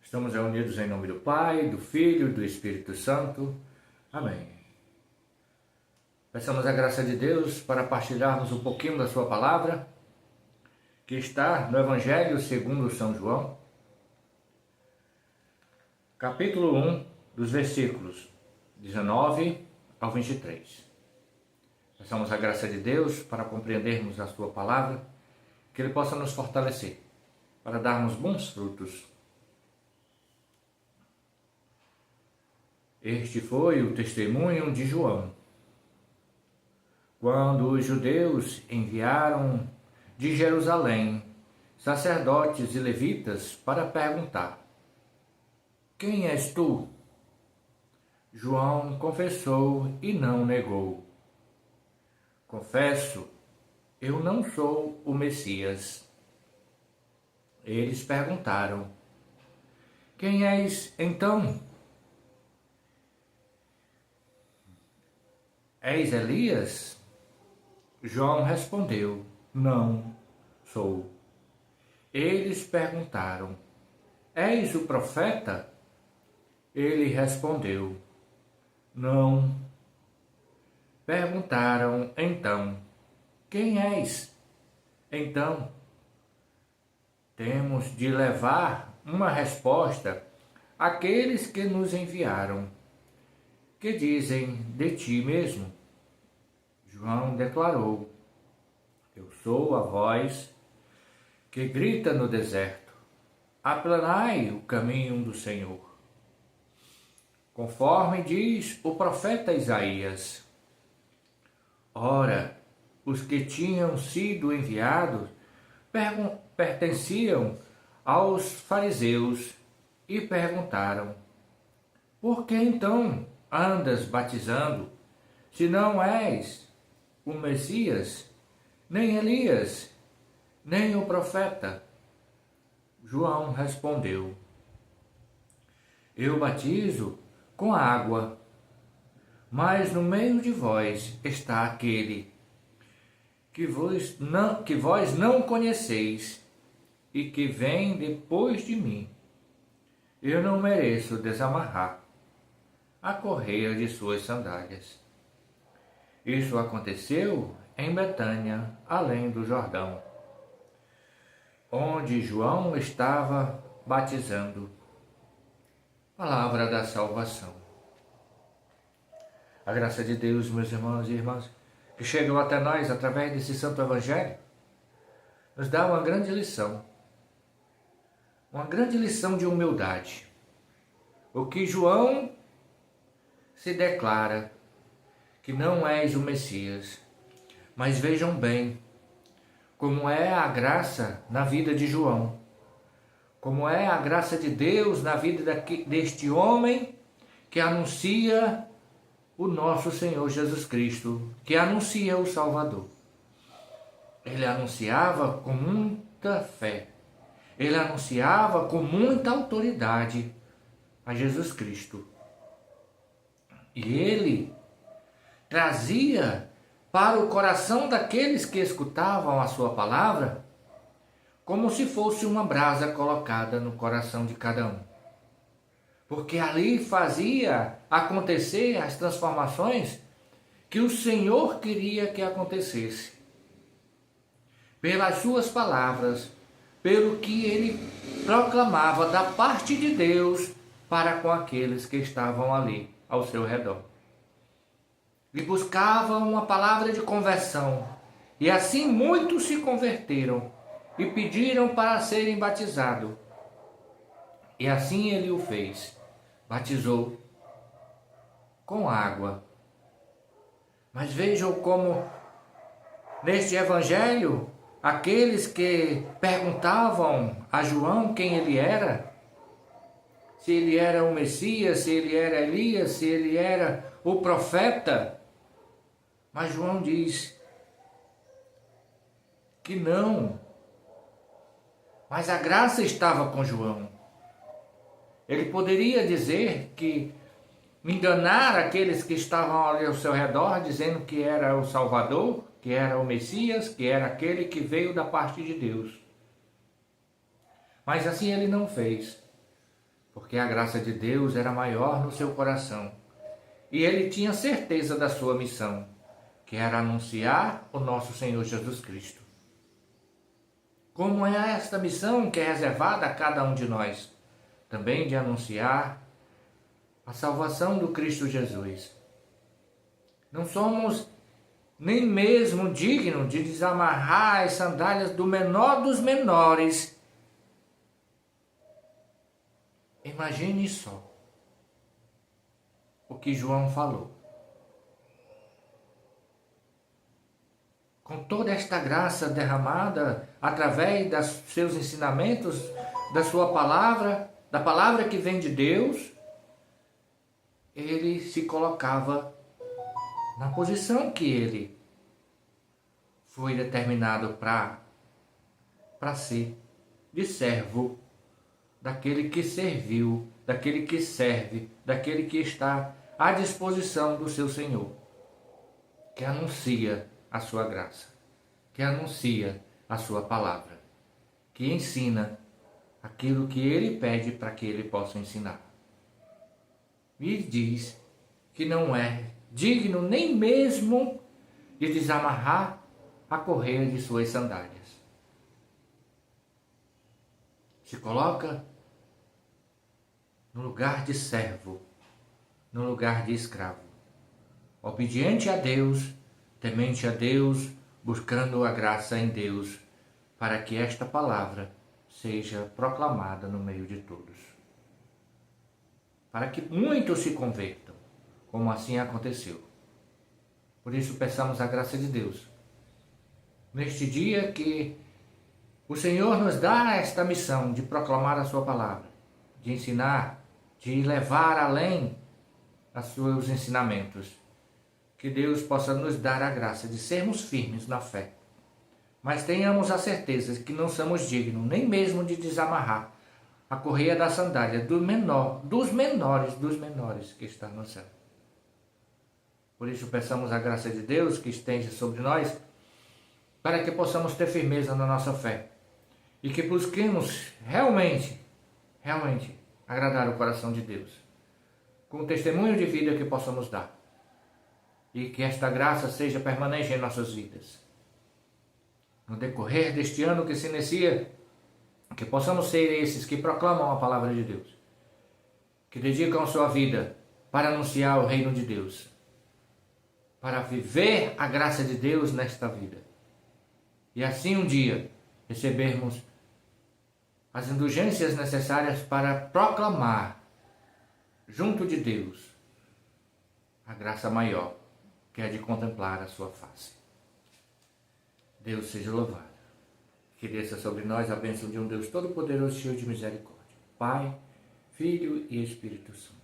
Estamos reunidos em nome do Pai, do Filho e do Espírito Santo. Amém. Peçamos a graça de Deus para partilharmos um pouquinho da sua palavra, que está no Evangelho segundo São João, capítulo 1, dos versículos 19 ao 23. Peçamos a graça de Deus para compreendermos a sua palavra, que Ele possa nos fortalecer, para darmos bons frutos. Este foi o testemunho de João, quando os judeus enviaram de Jerusalém sacerdotes e levitas para perguntar: quem és tu? João confessou e não negou: confesso, eu não sou o Messias. Eles perguntaram: quem és então? És Elias? João respondeu: não sou. Eles perguntaram: és o profeta? Ele respondeu: não. Perguntaram então: quem és? Então, temos de levar uma resposta àqueles que nos enviaram. Que dizem de ti mesmo? João declarou: eu sou a voz que grita no deserto, aplanai o caminho do Senhor. Conforme diz o profeta Isaías. Ora, os que tinham sido enviados pertenciam aos fariseus e perguntaram: por que então andas batizando, se não és o Messias, nem Elias, nem o profeta? João respondeu: eu batizo com água, mas no meio de vós está aquele que vós não conheceis e que vem depois de mim. Eu não mereço desamarrar a correia de suas sandálias. Isso aconteceu em Betânia, além do Jordão, onde João estava batizando. Palavra da salvação. A graça de Deus, meus irmãos e irmãs, que chegam até nós através desse Santo Evangelho, nos dá uma grande lição de humildade. O que João se declara que não és o Messias, mas vejam bem como é a graça na vida de João, como é a graça de Deus na vida deste homem que anuncia o nosso Senhor Jesus Cristo, que anuncia o Salvador. Ele anunciava com muita fé, ele anunciava com muita autoridade a Jesus Cristo. E ele trazia para o coração daqueles que escutavam a sua palavra como se fosse uma brasa colocada no coração de cada um. Porque ali fazia acontecer as transformações que o Senhor queria que acontecesse. Pelas suas palavras, pelo que ele proclamava da parte de Deus para com aqueles que estavam ali ao seu redor. E buscava uma palavra de conversão. E assim muitos se converteram e pediram para serem batizados. E assim ele o fez. Batizou com água. Mas vejam como neste evangelho, aqueles que perguntavam a João quem ele era, se ele era o Messias, se ele era Elias, se ele era o profeta, mas João diz que não. Mas a graça estava com João. Ele poderia dizer que enganar aqueles que estavam ali ao seu redor, dizendo que era o Salvador, que era o Messias, que era aquele que veio da parte de Deus. Mas assim ele não fez. porque a graça de Deus era maior no seu coração e ele tinha certeza da sua missão, que era anunciar o nosso Senhor Jesus Cristo. Como é esta missão que é reservada a cada um de nós? Também de anunciar a salvação do Cristo Jesus. Não somos nem mesmo dignos de desamarrar as sandálias do menor dos menores. Imagine só o que João falou. Com toda esta graça derramada através dos seus ensinamentos, da sua palavra, da palavra que vem de Deus, ele se colocava na posição que ele foi determinado para ser, de servo, daquele que serviu, daquele que serve, daquele que está à disposição do seu Senhor, que anuncia a sua graça, que anuncia a sua palavra, que ensina aquilo que ele pede para que ele possa ensinar. E diz que não é digno nem mesmo de desamarrar a correia de suas sandálias. Se coloca no lugar de servo, no lugar de escravo, obediente a Deus, temente a Deus, buscando a graça em Deus, para que esta palavra seja proclamada no meio de todos. Para que muitos se convertam, como assim aconteceu. Por isso peçamos a graça de Deus. Neste dia que o Senhor nos dá esta missão de proclamar a sua palavra, de ensinar, de levar além os seus ensinamentos. Que Deus possa nos dar a graça de sermos firmes na fé. Mas tenhamos a certeza que não somos dignos nem mesmo de desamarrar a correia da sandália dos menores que está no céu. Por isso peçamos a graça de Deus que esteja sobre nós, para que possamos ter firmeza na nossa fé e que busquemos realmente agradar o coração de Deus, com o testemunho de vida que possamos dar, e que esta graça seja permanente em nossas vidas. No decorrer deste ano que se inicia, que possamos ser esses que proclamam a palavra de Deus, que dedicam a sua vida para anunciar o reino de Deus, para viver a graça de Deus nesta vida. E assim um dia recebermos as indulgências necessárias para proclamar junto de Deus a graça maior, que é de contemplar a sua face. Deus seja louvado. Que desça sobre nós a bênção de um Deus Todo-Poderoso, cheio de misericórdia. Pai, Filho e Espírito Santo.